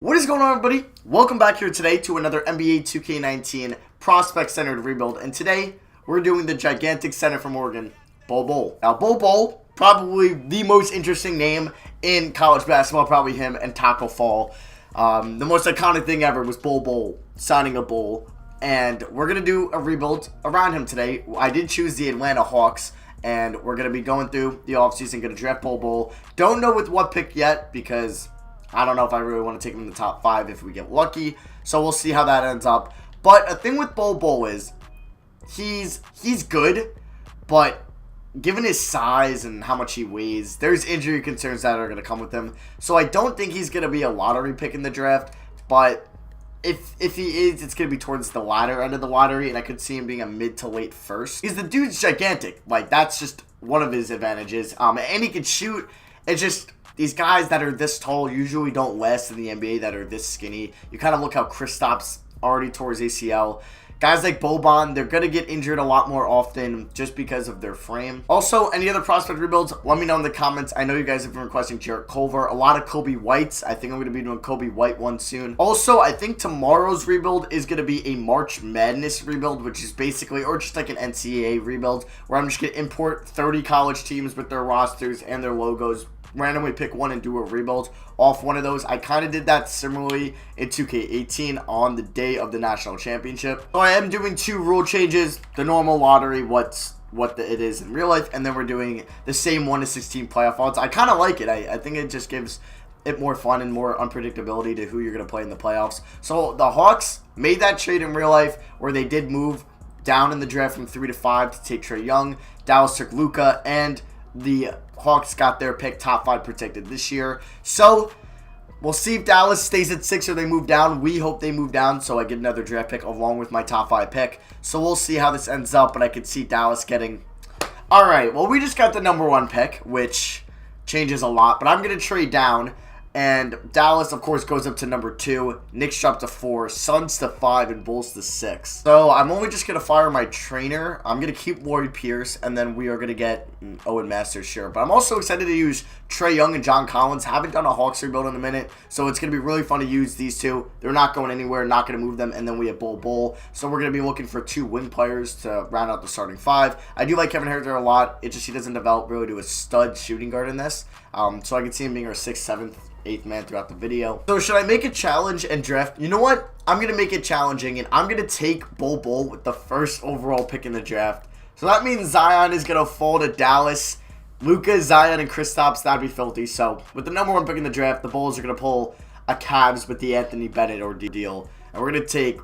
What is going on, everybody? Welcome back here today to another NBA 2K19 Prospect Centered Rebuild, and today we're doing the gigantic center from Oregon, Bol Bol. Now, Bol Bol, probably the most interesting name in college basketball, probably him and Taco Fall. The most iconic thing ever was Bol Bol signing a bowl, and we're going to do a rebuild around him today. I did choose the Atlanta Hawks, and we're going to be going through the offseason, going to draft Bol Bol. Don't know with what pick yet, because I don't know if I really want to take him in the top 5 if we get lucky. So we'll see how that ends up. But a thing with Bol Bol is he's good, but given his size and how much he weighs, there's injury concerns that are going to come with him. So I don't think he's going to be a lottery pick in the draft. But if he is, it's going to be towards the latter end of the lottery, and I could see him being a mid to late first. Because the dude's gigantic. Like, that's just one of his advantages. And he can shoot. It's just these guys that are this tall usually don't last in the NBA that are this skinny. You kind of look how Kristaps already tore his ACL. Guys like Boban, they're going to get injured a lot more often just because of their frame. Also, any other prospect rebuilds, let me know in the comments. I know you guys have been requesting Jarrett Culver, a lot of Kobe Whites. I think I'm going to be doing Kobe White one soon. Also, I think tomorrow's rebuild is going to be a March Madness rebuild, which is basically, or just like an NCAA rebuild, where I'm just going to import 30 college teams with their rosters and their logos, randomly pick one and do a rebuild off one of those. I kind of did that similarly in 2K18 on the day of the national championship. So I am doing 2 rule changes: the normal lottery, it is in real life, and then we're doing the same 1-16 playoff odds. I kind of like it. I think it just gives it more fun and more unpredictability to who you're going to play in the playoffs. So the Hawks made that trade in real life where they did move down in the draft from 3 to 5 to take Trae Young. Dallas took Luka, and the Hawks got their pick top 5 protected this year. So we'll see if Dallas stays at 6 or they move down. We hope they move down so I get another draft pick along with my top 5 pick. So we'll see how this ends up, but I could see Dallas getting... Alright, well, we just got the number 1 pick, which changes a lot, but I'm going to trade down. And Dallas, of course, goes up to number 2. Knicks drop to 4. Suns to 5. And Bulls to 6. So I'm only just going to fire my trainer. I'm going to keep Lloyd Pierce. And then we are going to get Owen Masters, sure. But I'm also excited to use Trae Young and John Collins. Haven't done a Hawks rebuild in a minute. So it's going to be really fun to use these two. They're not going anywhere. Not going to move them. And then we have Bol Bol. So we're going to be looking for 2 wing players to round out the starting 5. I do like Kevin Herter a lot. It just he doesn't develop really to a stud shooting guard in this. So I can see him being our 6th, 7th, 8th man throughout the video. So should I make a challenge and draft? You know what? I'm going to make it challenging, and I'm going to take Bol Bol with the 1st overall pick in the draft. So that means Zion is going to fall to Dallas. Luka, Zion, and Kristaps, that'd be filthy. So with the number 1 pick in the draft, the Bulls are going to pull a Cavs with the Anthony Bennett or deal. And we're going to take,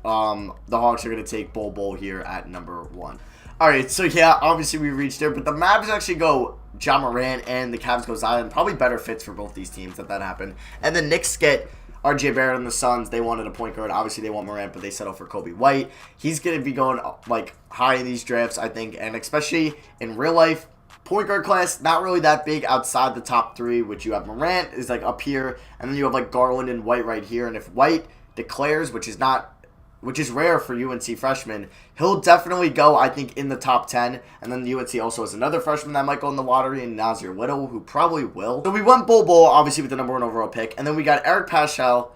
the Hawks are going to take Bol Bol here at number 1. Alright, so yeah, obviously we reached there, but the Mavs actually go Ja Morant and the Cavs go Zion. Probably better fits for both these teams that happened. And the Knicks get RJ Barrett and the Suns. They wanted a point guard. Obviously they want Morant, but they settle for Kobe White. He's going to be going like high in these drafts, I think, and especially in real life. Point guard class, not really that big outside the top 3, which you have Morant is like up here, and then you have like Garland and White right here. And if White declares, which is rare for UNC freshmen, he'll definitely go, I think, in the top 10. And then UNC also has another freshman that might go in the lottery, and Nasir Little, who probably will. So we went Bol Bol, obviously, with the number 1 overall pick. And then we got Eric Paschall,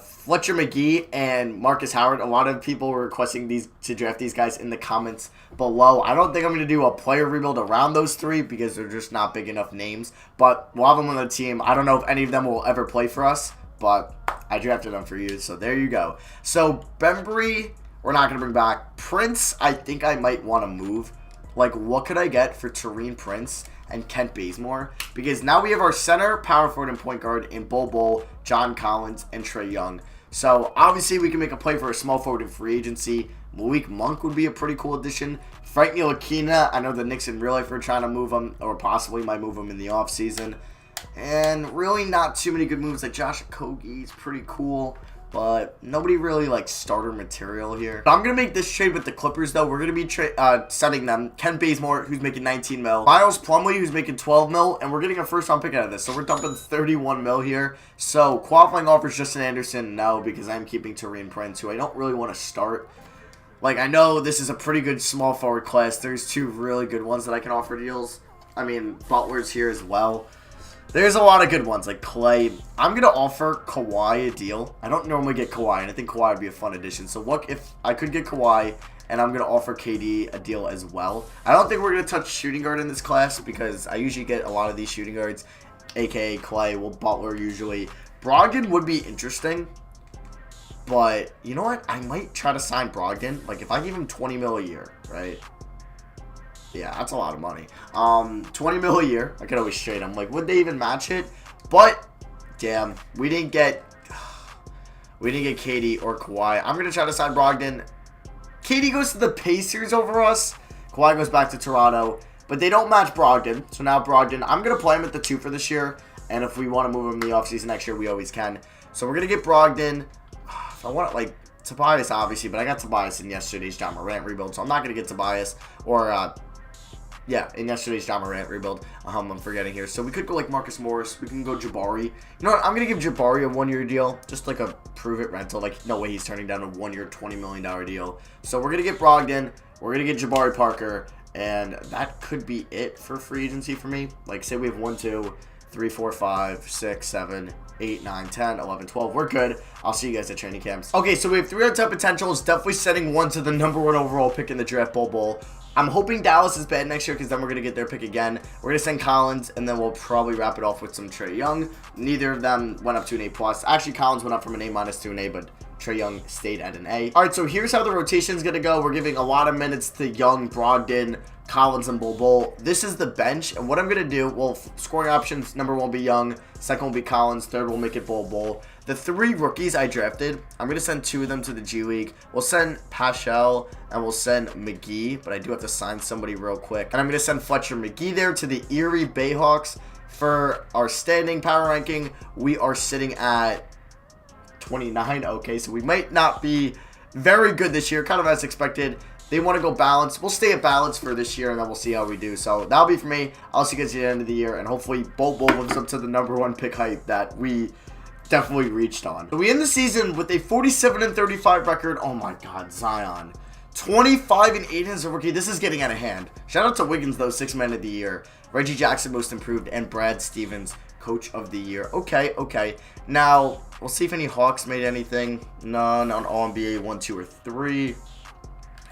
Fletcher McGee, and Marcus Howard. A lot of people were requesting these to draft these guys in the comments below. I don't think I'm going to do a player rebuild around those 3 because they're just not big enough names. But we'll have them on the team. I don't know if any of them will ever play for us, but I drafted them for you, so there you go. So, Bembry, we're not going to bring back. Prince, I think I might want to move. Like, what could I get for Taurean Prince and Kent Bazemore? Because now we have our center, power forward, and point guard in Bol Bol, John Collins, and Trae Young. So, obviously, we can make a play for a small forward in free agency. Malik Monk would be a pretty cool addition. Frank Ntilikina, I know the Knicks in real life are trying to move him, or possibly might move him in the offseason. And really not too many good moves. Like Josh Okogie is pretty cool, but nobody really like starter material here. But I'm going to make this trade with the Clippers, though. We're going to be sending them Kent Bazemore, who's making 19 mil. Miles Plumlee, who's making 12 mil. And we're getting a 1st round pick out of this. So we're dumping 31 mil here. So qualifying offers Justin Anderson, no, because I'm keeping Taurean Prince, who I don't really want to start. Like, I know this is a pretty good small forward class. There's 2 really good ones that I can offer deals. I mean, Butler's here as well. There's a lot of good ones, like Clay. I'm going to offer Kawhi a deal. I don't normally get Kawhi, and I think Kawhi would be a fun addition. So look, if I could get Kawhi, and I'm going to offer KD a deal as well. I don't think we're going to touch shooting guard in this class because I usually get a lot of these shooting guards, a.k.a. Clay, Butler usually. Brogdon would be interesting, but you know what? I might try to sign Brogdon. Like, if I give him $20 mil a year, right? Yeah, that's a lot of money. $20 mil a year. I could always trade him. Like, would they even match it? But, damn, we didn't get KD or Kawhi. I'm going to try to sign Brogdon. KD goes to the Pacers over us. Kawhi goes back to Toronto. But they don't match Brogdon. So now Brogdon, I'm going to play him at the 2 for this year. And if we want to move him in the offseason next year, we always can. So we're going to get Brogdon. If I want, like, Tobias, obviously. But I got Tobias in yesterday's John Morant rebuild. So I'm not going to get Tobias. Or, yeah, in yesterday's John Morant rebuild. I'm forgetting here. So we could go like Marcus Morris. We can go Jabari. You know what? I'm going to give Jabari a 1-year deal. Just like a prove-it rental. Like, no way he's turning down a 1-year, $20 million deal. So we're going to get Brogdon. We're going to get Jabari Parker. And that could be it for free agency for me. Like, say we have 1, 2, 3, 4, 5, 6, 7, 8, 9, 10, 11, 12. We're good. I'll see you guys at training camps. Okay, so we have 3 on-top potentials. Definitely setting one to the #1 overall pick in the draft, Bol Bol. I'm hoping Dallas is bad next year because then we're going to get their pick again. We're going to send Collins, and then we'll probably wrap it off with some Trae Young. Neither of them went up to an A+. Actually, Collins went up from an A- to an A, but Trae Young stayed at an A. All right, so here's how the rotation is going to go. We're giving a lot of minutes to Young, Brogdon, Collins, and Bol Bol. This is the bench, and what I'm going to do, well, scoring options, #1 will be Young, second will be Collins, third will make it Bol Bol. The 3 rookies I drafted, I'm going to send 2 of them to the G League. We'll send Paschal, and we'll send McGee, but I do have to sign somebody real quick. And I'm going to send Fletcher McGee there to the Erie Bayhawks. For our standing power ranking, we are sitting at 29. Okay, so we might not be very good this year, kind of as expected. They want to go balanced. We'll stay at balance for this year, and then we'll see how we do. So that'll be for me. I'll see you guys at the end of the year, and hopefully Bol Bol lives up to the #1 pick hype that we definitely reached on. So we end the season with a 47-35 record. Oh my God, Zion. 25-8 as a rookie. This is getting out of hand. Shout out to Wiggins, though, 6th man of the year. Reggie Jackson, most improved, and Brad Stevens, coach of the year. Okay. Now, we'll see if any Hawks made anything. No, not All-NBA 1, 2, or 3.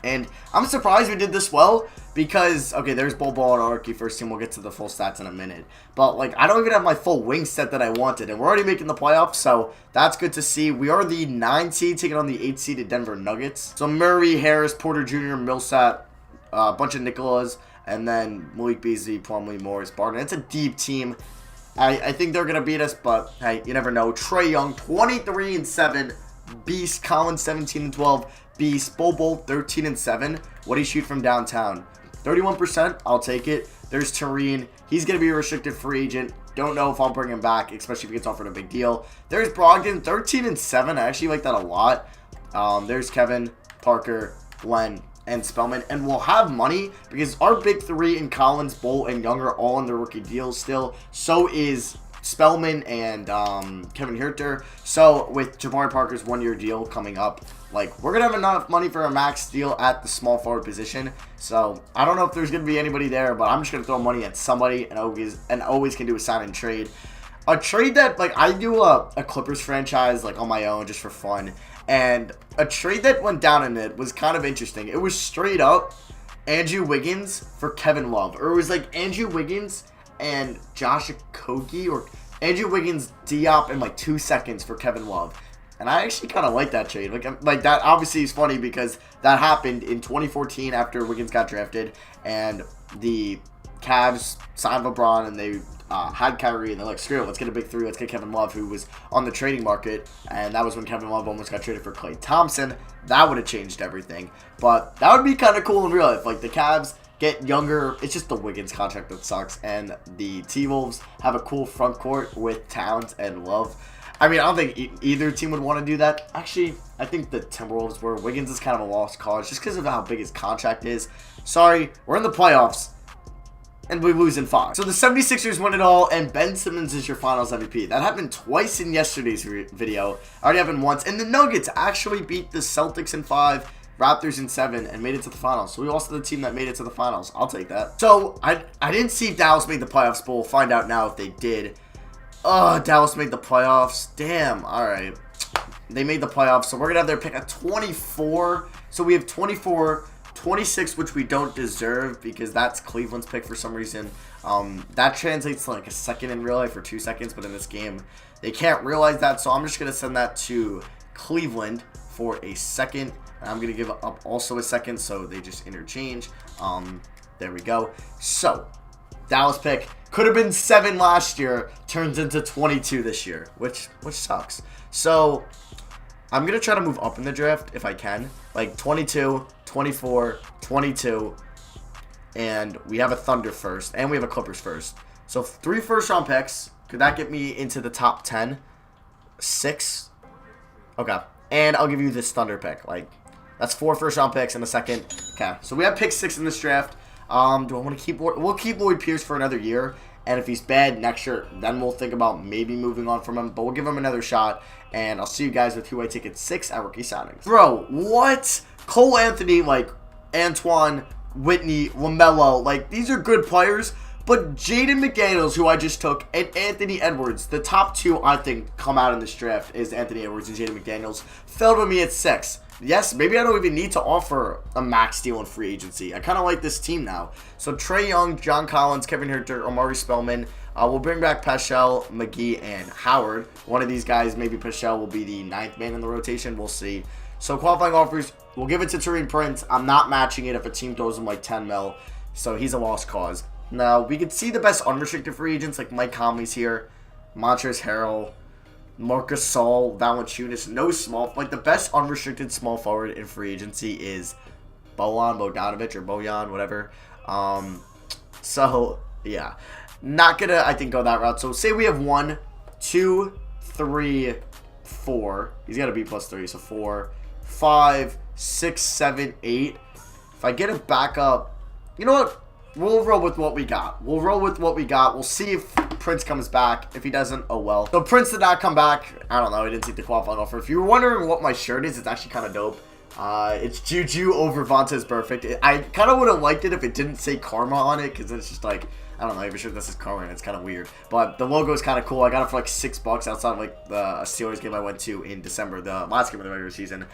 And I'm surprised we did this well because, okay, there's Bol Bol and our rookie first team. We'll get to the full stats in a minute. But, like, I don't even have my full wing set that I wanted. And we're already making the playoffs, so that's good to see. We are the 9 seed taking on the 8 seed at Denver Nuggets. So Murray, Harris, Porter Jr., Millsap, a bunch of Nicolas, and then Malik Beasley, Plumlee, Morris, Barton. It's a deep team. I think they're going to beat us, but, hey, you never know. Trae Young, 23-7. Beast. Collins, 17-12. Beast. Bol Bol, 13-7. What do you shoot from downtown? 31%. I'll take it. There's Tareen. He's going to be a restricted free agent. Don't know if I'll bring him back, especially if he gets offered a big deal. There's Brogdon, 13-7. I actually like that a lot. There's Kevin, Parker, Glenn, and Spellman. And we'll have money because our big 3 in Collins, Bol, and Young are all on their rookie deals still. So is Spellman and Kevin Huerter. So with Jabari Parker's 1-year deal coming up, like, we're going to have enough money for a max deal at the small forward position. So I don't know if there's going to be anybody there, but I'm just going to throw money at somebody and always can do a sign and trade. A trade that, like, I do a Clippers franchise, like, on my own just for fun. And a trade that went down in it was kind of interesting. It was straight up Andrew Wiggins for Kevin Love. Or it was like Andrew Wiggins and Josh Okogie, or Andrew Wiggins, Diop in like 2 seconds for Kevin Love. And I actually kind of like that trade. Like that obviously is funny because that happened in 2014 after Wiggins got drafted, and the Cavs signed LeBron, and they had Kyrie, and they're like, screw it, let's get a big 3, let's get Kevin Love, who was on the trading market, and that was when Kevin Love almost got traded for Klay Thompson. That would have changed everything. But that would be kind of cool in real life. Like, the Cavs get younger. It's just the Wiggins contract that sucks, and the T-Wolves have a cool front court with Towns and Love. I mean, I don't think either team would want to do that. Actually, I think the Timberwolves were. Wiggins is kind of a lost cause just because of how big his contract is. Sorry, we're in the playoffs, and we lose in 5. So the 76ers win it all, and Ben Simmons is your finals MVP. That happened twice in yesterday's video. Already happened once. And the Nuggets actually beat the Celtics in 5, Raptors in 7, and made it to the finals. So we lost to the team that made it to the finals. I'll take that. So I didn't see if Dallas made the playoffs, but we'll find out now if they did. Oh, Dallas made the playoffs. Damn. All right. They made the playoffs, so we're going to have their pick at 24. So we have 24, 26, which we don't deserve because that's Cleveland's pick for some reason. That translates to like a second in real life or 2 seconds, but in this game, they can't realize that. So I'm just going to send that to Cleveland for a second. And I'm going to give up also a second, so they just interchange. There we go. So, Dallas pick could have been 7 last year, turns into 22 this year, which sucks. So, I'm going to try to move up in the draft if I can. Like 22, 24, 22, and we have a Thunder first, and we have a Clippers first. So, 3 first-round picks. Could that get me into the top 10? 6? Okay. And I'll give you this Thunder pick. Like, that's 4 first-round picks in the second. Okay. So, we have pick 6 in this draft. Do I want to keep... We'll keep Lloyd Pierce for another year. And if he's bad next year, then we'll think about maybe moving on from him. But we'll give him another shot. And I'll see you guys with who I take at 6 at rookie signings. Bro, what? Cole Anthony, like, Antoine, Whitney, LaMelo. Like, these are good players. But Jaden McDaniels, who I just took, and Anthony Edwards, the top 2 I think come out in this draft is Anthony Edwards and Jaden McDaniels, fell to me at 6. Yes, maybe I don't even need to offer a max deal in free agency. I kind of like this team now. So Trae Young, John Collins, Kevin Huerter, Omari Spellman. We'll bring back Paschal, McGee, and Howard. One of these guys, maybe Paschal, will be the 9th man in the rotation. We'll see. So qualifying offers, we'll give it to Taurean Prince. I'm not matching it if a team throws him like 10 mil. So he's a lost cause. Now, we could see the best unrestricted free agents like Mike Conley's here, Montrezl Harrell, Marcus Gasol, Valanciunas. No small, like the best unrestricted small forward in free agency is Bogdanovic or Bojan, whatever. So yeah, not gonna I think go that route. So say we have 1, 2, 3, 4. He's got to be +3, so 4, 5, 6, 7, 8. If I get a backup, you know what? We'll roll with what we got. We'll see if Prince comes back. If he doesn't, oh well. So Prince did not come back. I don't know. He didn't take the qualifying offer. If you were wondering what my shirt is, it's actually kind of dope. It's Juju over Vontaze Perfect. I kind of would have liked it if it didn't say Karma on it, because it's just like, I don't know, even sure this is Karma, and it's kind of weird. But the logo is kind of cool. I got it for like $6 outside of like a Steelers game I went to in December, the last game of the regular season.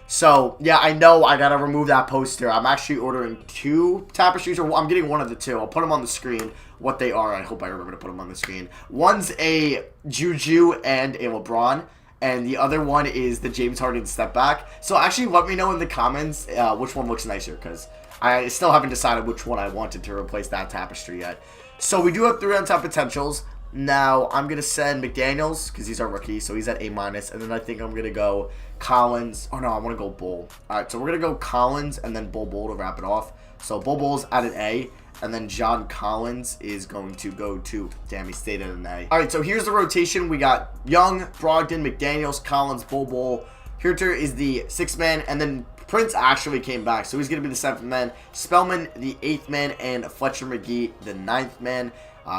So, yeah, I know I gotta remove that poster. I'm actually ordering 2 tapestries, or I'm getting one of the 2. I'll put them on the screen, what they are. I hope I remember to put them on the screen. One's a Juju and a LeBron, and the other one is the James Harden step back. So, actually, let me know in the comments which one looks nicer, because I still haven't decided which one I wanted to replace that tapestry yet. So, we do have 3 on-top potentials. Now, I'm going to send McDaniels, because he's our rookie, so he's at A-, and then I think I'm going to go Collins. Oh, no, I want to go Bol. All right, so we're going to go Collins and then Bol Bol to wrap it off. So, Bol Bol's at an A, and then John Collins is going to go to, damn, he stayed at an A. All right, so here's the rotation. We got Young, Brogdon, McDaniels, Collins, Bol Bol. Huerter is the 6th man, and then Prince actually came back, so he's going to be the 7th man. Spellman, the 8th man, and Fletcher McGee, the 9th man.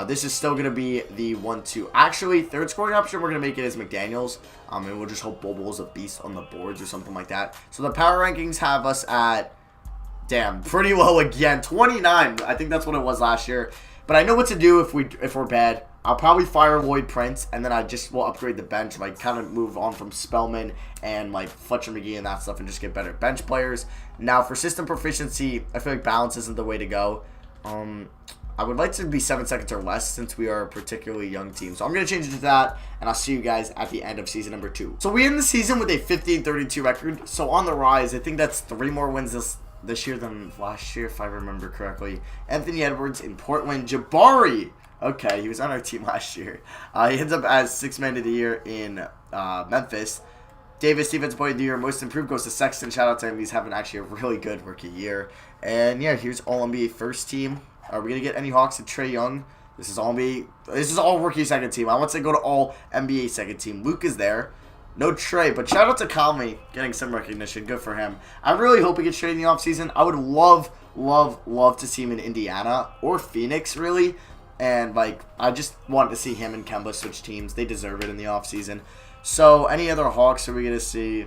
This is still going to be the 1-2. Actually, 3rd scoring option, we're going to make it as McDaniels. And we'll just hope Bol Bol's a beast on the boards or something like that. So the power rankings have us at, damn, pretty low again. 29. I think that's what it was last year. But I know what to do if we're bad. I'll probably fire Lloyd Prince, and then I just will upgrade the bench. Like, kind of move on from Spellman and, like, Fletcher McGee and that stuff and just get better bench players. Now, for system proficiency, I feel like balance isn't the way to go. I would like to be 7 seconds or less since we are a particularly young team. So I'm going to change it to that, and I'll see you guys at the end of season number 2. So we end the season with a 50-32 record. So on the rise, I think that's 3 more wins this year than last year, if I remember correctly. Anthony Edwards in Portland. Jabari. Okay, he was on our team last year. He ends up as 6th man of the year in Memphis. Davis, defensive player of the year, most improved, goes to Sexton. Shout out to him. He's having actually a really good rookie year. And yeah, here's All-NBA first team. Are we going to get any Hawks and Trae Young? This is all rookie second team. I want to go to all NBA second team. Luke is there. No Trae, but shout out to Conley getting some recognition. Good for him. I really hope he gets traded in the offseason. I would love to see him in Indiana or Phoenix, really. And, like, I just want to see him and Kemba switch teams. They deserve it in the offseason. So, any other Hawks are we going to see?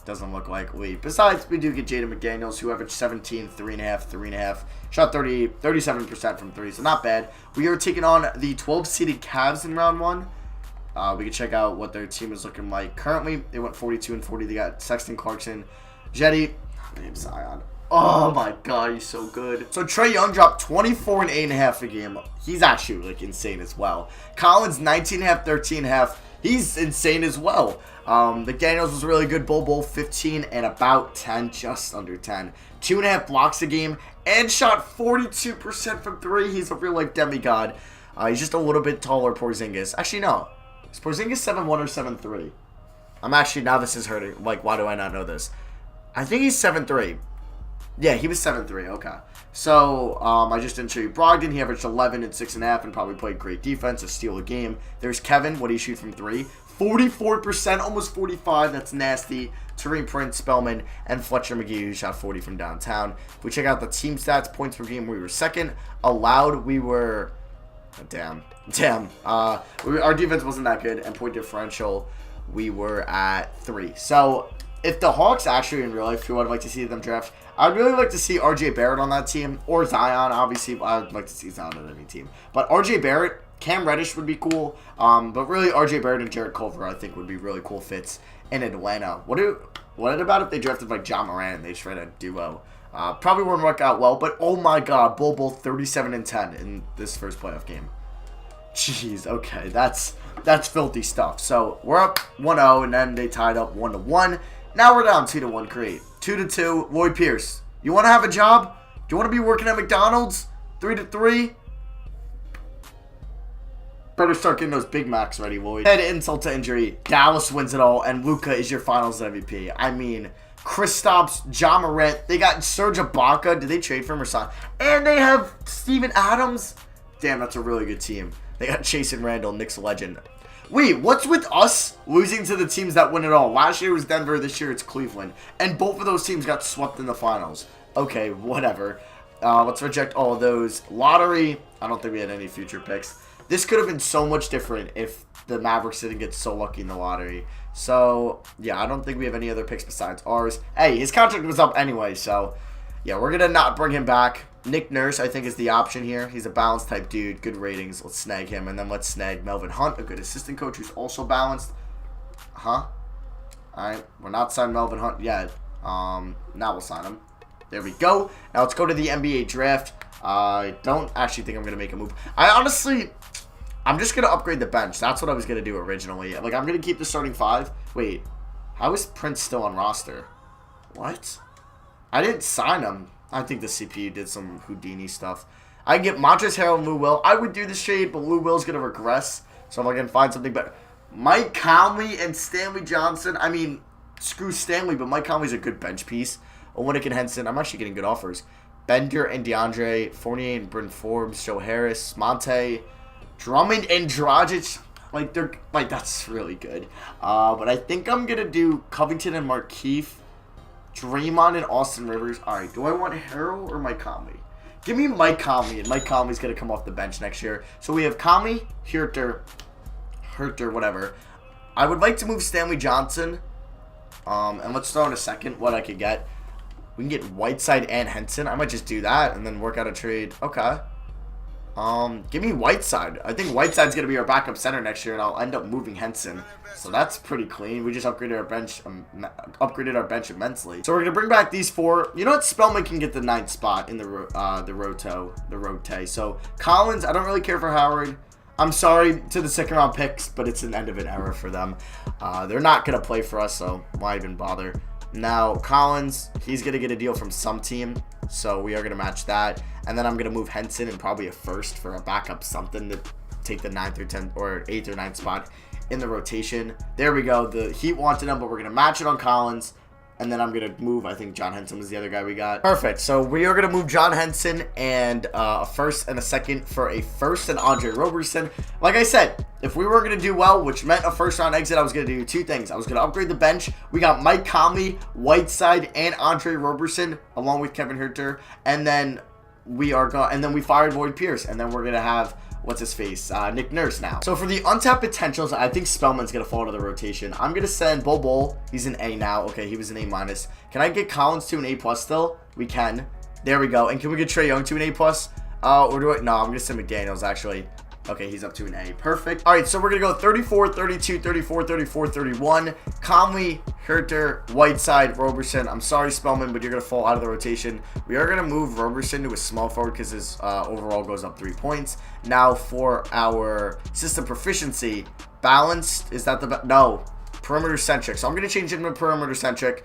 Doesn't look likely. Besides, we do get Jaden McDaniels, who averaged 17, 3.5. Shot 37% from 3, so not bad. We are taking on the 12-seeded Cavs in round 1. We can check out what their team is looking like. Currently, they went 42-40. They got Sexton, Clarkson, Jetty, name's Zion. Oh my god, he's so good. So Trae Young dropped 24 and 8.5 a game. He's actually like insane as well. Collins 19.5, 13.5. He's insane as well. McDaniels was really good. Bol Bol 15 and about 10, just under 10. 2.5 blocks a game and shot 42% from 3. He's a real life demigod. He's just a little bit taller, Porzingis. Actually, no. Is Porzingis 7'1 or 7'3? I'm actually, now this is hurting. Like, why do I not know this? I think he's 7'3. Yeah, he was 7'3. Okay. So, I just didn't show you Brogdon. He averaged 11 and 6.5 and probably played great defense, a steal a game. There's Kevin. What do you shoot from 3? 44%, almost 45. That's nasty. Taurean Prince, Spellman, and Fletcher McGee, who shot 40 from downtown. If we check out the team stats, points per game, we were second. Allowed, we were... Oh, damn. Our defense wasn't that good, and point differential, we were at 3. So, if the Hawks actually in real life, who I'd like to see them draft, I'd really like to see RJ Barrett on that team, or Zion. Obviously, I'd like to see Zion on any team. But RJ Barrett, Cam Reddish would be cool. But really, RJ Barrett and Jared Culver, I think, would be really cool fits in Atlanta. What about if they drafted like John Moran and they tried a duo? Probably wouldn't work out well. But oh my God, Bol Bol 37 and 10 in this first playoff game. Jeez, okay, that's filthy stuff. So we're up 1-0, and then they tied up 1-1. Now we're down 2-1. Great. 2-2. Lloyd Pierce, you want to have a job? Do you want to be working at McDonald's? 3-3. Better start getting those Big Macs ready, Lloyd. Head insult to injury. Dallas wins it all, and Luka is your Finals MVP. I mean, Kristaps, Ja Morant. They got Serge Ibaka. Did they trade for him or something? And they have Steven Adams. Damn, that's a really good team. They got Jason Randall, Knicks legend. Wait, what's with us losing to the teams that win it all? Last year it was Denver, this year it's Cleveland. And both of those teams got swept in the finals. Okay, whatever. Let's reject all of those. Lottery, I don't think we had any future picks. This could have been so much different if the Mavericks didn't get so lucky in the lottery. So, yeah, I don't think we have any other picks besides ours. Hey, his contract was up anyway, so, yeah, we're going to not bring him back. Nick Nurse, I think, is the option here. He's a balanced type dude, good ratings. Let's snag him, and then let's snag Melvin Hunt, a good assistant coach who's also balanced. All right, we're not signing Melvin Hunt yet. Now we'll sign him. There we go. Now let's go to the NBA draft. I don't actually think I'm going to make a move. I'm just going to upgrade the bench. That's what I was going to do originally. Like, I'm going to keep the starting 5. Wait, how is Prince still on roster? What? I didn't sign him. I think the CPU did some Houdini stuff. I can get Montrezl Harrell and Lou Will. I would do this trade, but Lou Will's going to regress. So I'm going to find something better. Mike Conley and Stanley Johnson. I mean, screw Stanley, but Mike Conley's a good bench piece. Olynyk and Henson. I'm actually getting good offers. Bender and DeAndre. Fournier and Bryn Forbes. Joe Harris. Monte. Drummond and Dragic. That's really good. But I think I'm going to do Covington and Markieff. Draymond and Austin Rivers. All right, do I want Harrell or Mike Conley? Give me Mike Conley, and Mike Conley's going to come off the bench next year. So we have Conley, Herter, whatever. I would like to move Stanley Johnson. And let's throw in a second what I could get. We can get Whiteside and Henson. I might just do that and then work out a trade. Okay. Give me Whiteside. I think Whiteside's going to be our backup center next year, and I'll end up moving Henson. So that's pretty clean. We just upgraded our bench immensely. So we're going to bring back these 4. You know what? Spellman can get the 9th spot in the rote. So Collins, I don't really care for Howard. I'm sorry to the second round picks, but it's an end of an era for them. They're not going to play for us, so why even bother? Now, Collins, he's going to get a deal from some team, so we are going to match that. And then I'm going to move Henson and probably a first for a backup something to take the 9th or 10th or 8th or 9th spot in the rotation. There we go. The Heat wanted him, but we're going to match it on Collins. And then I'm going to move, I think John Henson was the other guy we got. Perfect. So we are going to move John Henson and a first and a second for a first and Andre Roberson. Like I said, if we were going to do well, which meant a first round exit, I was going to do 2 things. I was going to upgrade the bench. We got Mike Conley, Whiteside, and Andre Roberson, along with Kevin Huerter. And then we fired Lloyd Pierce. And then we're going to have what's his face? Nick Nurse now. So for the untapped potentials, I think Spellman's going to fall into the rotation. I'm going to send Bol Bol. He's an A now. Okay, he was an A minus. Can I get Collins to an A plus still? We can. There we go. And can we get Trae Young to an A plus? Or do I? No, I'm going to send McDaniels actually. Okay, he's up to an A. Perfect. All right, so we're going to go 34, 32, 34, 34, 31. Conley, Herter, Whiteside, Roberson. I'm sorry, Spellman, but you're going to fall out of the rotation. We are going to move Roberson to a small forward because his overall goes up 3 points. Now for our system proficiency, balanced. Is that the no, perimeter centric. So I'm going to change him to perimeter centric.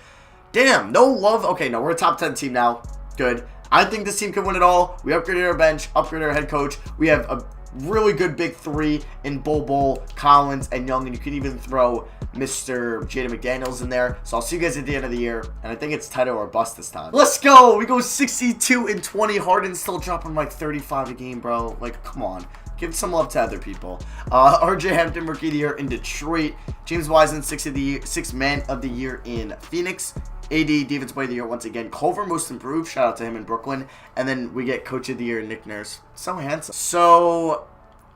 Damn, no love. Okay, no, we're a top 10 team now. Good. I think this team can win it all. We upgraded our bench, upgraded our head coach. We have a really good big three in Bol Bol, Collins, and Young, and you can even throw Mr. Jaden McDaniels in there. So I'll see you guys at the end of the year, and I think it's title or bust this time. Let's go! We go 62 and 20. Harden's still dropping like 35 a game, bro. Like, come on. Give some love to other people. RJ Hampton, Rookie of the Year in Detroit. James Wiseman, Sixth Man of the Year in Phoenix. AD, Defensive Player of the Year once again. Culver, Most Improved. Shout out to him in Brooklyn. And then we get Coach of the Year, Nick Nurse. So handsome. So,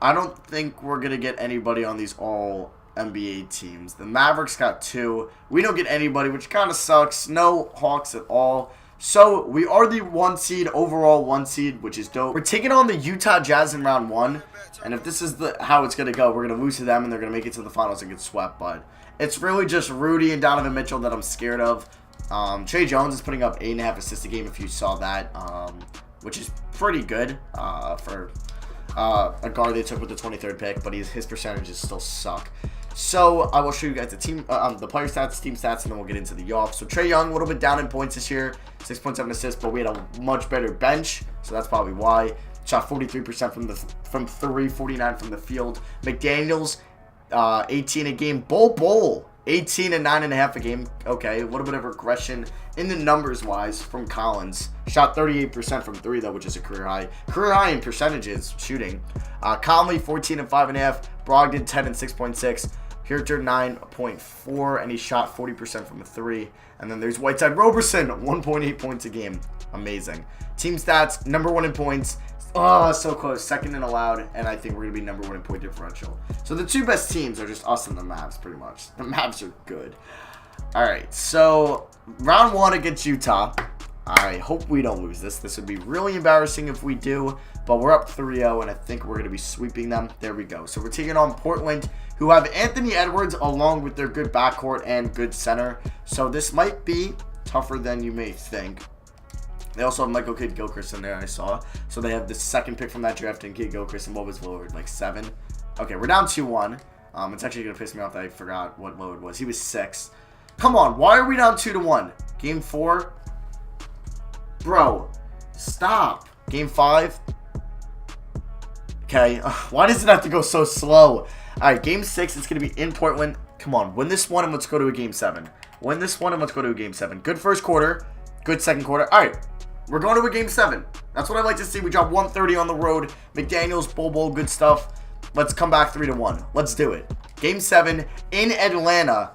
I don't think we're going to get anybody on these all NBA teams. The Mavericks got 2. We don't get anybody, which kind of sucks. No Hawks at all. So, we are the 1 seed, overall 1 seed, which is dope. We're taking on the Utah Jazz in round 1. And if this is how it's going to go, we're going to lose to them and they're going to make it to the finals and get swept. But it's really just Rudy and Donovan Mitchell that I'm scared of. Trey Jones is putting up 8.5 assists a game if you saw that, which is pretty good for a guard they took with the 23rd pick, but his percentages still suck. So I will show you guys the team, the player stats, team stats, and then we'll get into the off. So Trey Young, a little bit down in points this year, 6.7 assists, but we had a much better bench, so that's probably why. Shot 43% from 3, 49 from the field. McDaniels, 18 a game. Bol Bol, 18 and 9.5 a game. Okay, a little bit of regression in the numbers wise from Collins. Shot 38% from 3 though, which is a career high. Career high in percentages shooting. Conley 14 and 5.5. Brogdon 10 and 6.6. Herter 9.4, and he shot 40% from the 3. And then there's Whiteside Roberson, 1.8 points a game. Amazing. Team stats, number 1 in points. Oh, so close. Second in allowed, and I think we're going to be number 1 in point differential. So the 2 best teams are just us and the Mavs, pretty much. The Mavs are good. All right, so round 1 against Utah. I hope we don't lose this. This would be really embarrassing if we do, but we're up 3-0, and I think we're going to be sweeping them. There we go. So we're taking on Portland, who have Anthony Edwards along with their good backcourt and good center. So this might be tougher than you may think. They also have Michael Kidd-Gilchrist in there, I saw. So they have the 2nd pick from that draft in Kidd-Gilchrist. And what was Lillard? Like 7? Okay, we're down 2-1. It's actually going to piss me off that I forgot what Lillard was. He was 6. Come on, why are we down 2-1? Game 4? Bro, stop. Game 5? Okay, why does it have to go so slow? All right, Game 6, it's going to be in Portland. Come on, win this one and let's go to a Game 7. Win this one and let's go to a Game 7. Good first quarter. Good second quarter. All right. We're going to a Game 7. That's what I like to see. We dropped 130 on the road. McDaniels, Bol Bol, good stuff. Let's come back 3-1. Let's do it. Game 7 in Atlanta.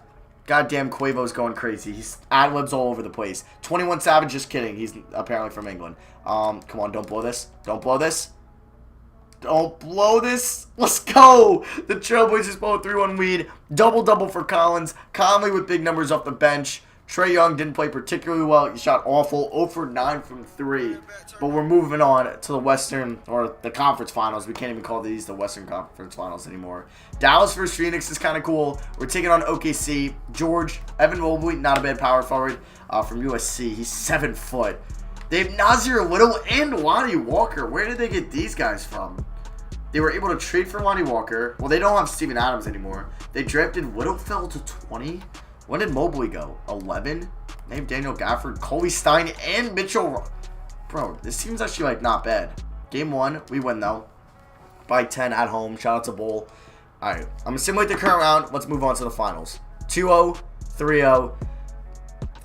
Goddamn, Quavo's going crazy. He's ad-libs all over the place. 21 Savage, just kidding. He's apparently from England. Come on, don't blow this. Don't blow this. Don't blow this. Let's go. The Trailblazers blow a 3-1 lead. Double-double for Collins. Conley with big numbers off the bench. Trey Young didn't play particularly well. He shot awful. 0 for 9 from 3. But we're moving on to the Western, or the Conference Finals. We can't even call these the Western Conference Finals anymore. Dallas versus Phoenix is kind of cool. We're taking on OKC. George, Evan Mobley, not a bad power forward from USC. He's 7 foot. They have Nasir Little and Lonnie Walker. Where did they get these guys from? They were able to trade for Lonnie Walker. Well, they don't have Steven Adams anymore. They drafted Whittlefell to 20. When did Mobley go? 11? Named Daniel Gafford, Coley Stein, and Mitchell. Bro, this team's actually, like, not bad. Game 1, we win, though. By 10 at home. Shout out to Bull. All right, I'm going to simulate the current round. Let's move on to the finals. 2-0, 3-0,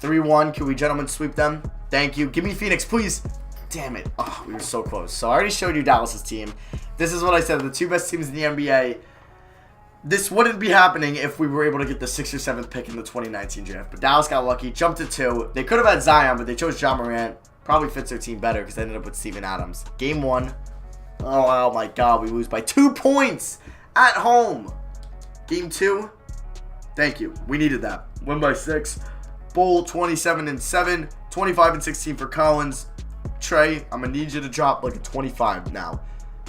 3-1. Can we, gentlemen, sweep them? Thank you. Give me Phoenix, please. Damn it. Oh, we were so close. So I already showed you Dallas's team. This is what I said. The 2 best teams in the NBA. This wouldn't be happening if we were able to get the 6th or 7th pick in the 2019 draft. But Dallas got lucky, jumped to 2. They could have had Zion, but they chose Ja Morant. Probably fits their team better because they ended up with Steven Adams. Game 1. Oh my God, we lose by 2 points at home. Game 2. Thank you. We needed that. Win by 6. Bull 27-7. 25-16 for Collins. Trey, I'm going to need you to drop like a 25 now.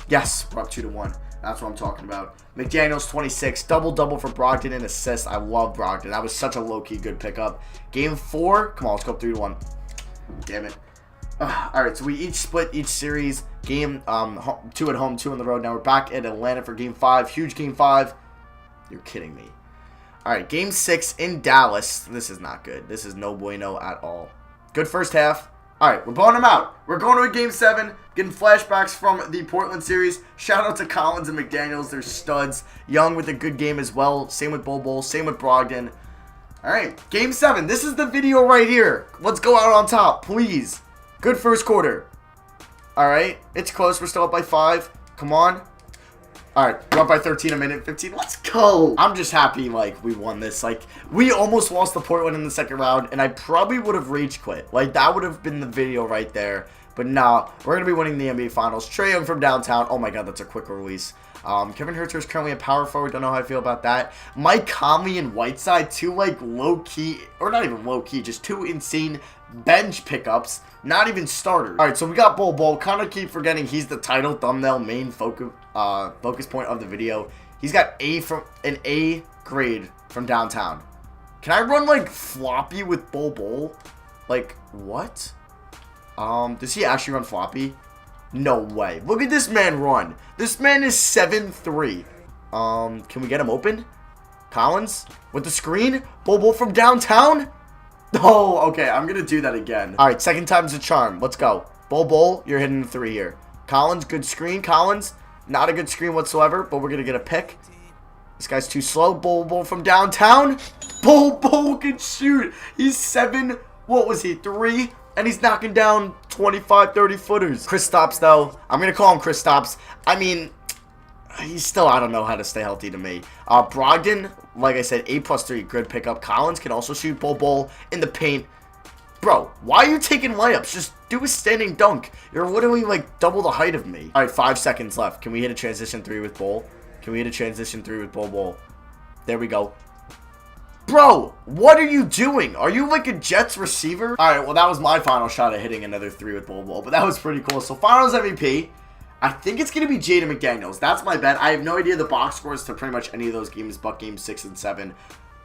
Yes, we're up 2-1. That's what I'm talking about. McDaniels, 26. Double-double for Brogdon and assists. I love Brogdon. That was such a low-key good pickup. Game 4. Come on, let's go up 3-1. Damn it. All right, so we each split each series. Game 2 at home, 2 on the road. Now we're back at Atlanta for Game 5. Huge Game 5. You're kidding me. All right, Game 6 in Dallas. This is not good. This is no bueno at all. Good first half. All right, we're blowing them out. We're going to a Game 7, getting flashbacks from the Portland series. Shout out to Collins and McDaniels. They're studs. Young with a good game as well. Same with Bol Bol. Same with Brogdon. All right, Game 7. This is the video right here. Let's go out on top, please. Good first quarter. All right, it's close. We're still up by 5. Come on. All right, we're up by 13 a minute, 15. Let's go. I'm just happy, like, we won this. Like, we almost lost to Portland in the second round, and I probably would have rage quit. Like, that would have been the video right there. But nah, we're going to be winning the NBA Finals. Trae Young from downtown. Oh, my God, that's a quick release. Kevin Huerter is currently a power forward. Don't know how I feel about that. Mike Conley and Whiteside, two, like, low-key, or not even low-key, just two insane bench pickups. Not even starters. All right, so we got Bol Bol. Kind of keep forgetting he's the title thumbnail main focus point of the video. He's got an A grade from downtown. Can I run like floppy with Bol Bol? Like what? Does he actually run floppy? No way. Look at this man run. This man is 7'3". Can we get him open? Collins with the screen. Bol Bol from downtown. Oh, okay. I'm going to do that again. All right. Second time's a charm. Let's go. Bol Bol, you're hitting the 3 here. Collins, good screen. Collins, not a good screen whatsoever, but we're going to get a pick. This guy's too slow. Bol Bol from downtown. Bol Bol can shoot. He's 7, what was he, 3? And he's knocking down 25, 30 footers. Kristaps, though. I'm going to call him Kristaps. I mean, he's still, I don't know how to stay healthy to me. Brogdon, like I said, A+3, good pickup. Collins can also shoot. Bol Bol in the paint. Bro, why are you taking layups? Just do a standing dunk. You're literally like double the height of me. All right, 5 seconds left. Can we hit a transition 3 with Bol? Can we hit a transition 3 with Bol Bol? There we go. Bro, what are you doing? Are you like a Jets receiver? All right, well, that was my final shot at hitting another 3 with Bol Bol, but that was pretty cool. So finals MVP. I think it's going to be Jaden McDaniels. That's my bet. I have no idea the box scores to pretty much any of those games, but games 6 and 7.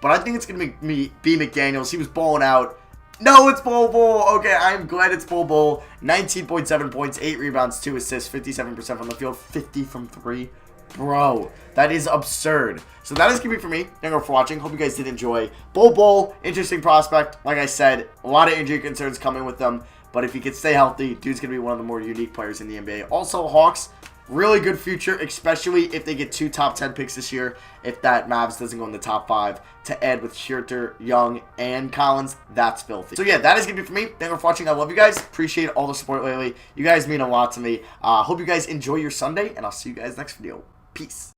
But I think it's going to be McDaniels. He was balling out. No, it's Bol Bol. Okay, I'm glad it's Bol Bol. 19.7 points, 8 rebounds, 2 assists, 57% from the field, 50 from 3. Bro, that is absurd. So that is going to be for me. Thank you for watching. Hope you guys did enjoy. Bol Bol, interesting prospect. Like I said, a lot of injury concerns coming with them. But if he could stay healthy, dude's going to be one of the more unique players in the NBA. Also, Hawks, really good future, especially if they get 2 top 10 picks this year. If that Mavs doesn't go in the top 5, to add with Huerter, Young, and Collins, that's filthy. So yeah, that is going to be for me. Thank you for watching. I love you guys. Appreciate all the support lately. You guys mean a lot to me. Hope you guys enjoy your Sunday, and I'll see you guys next video. Peace.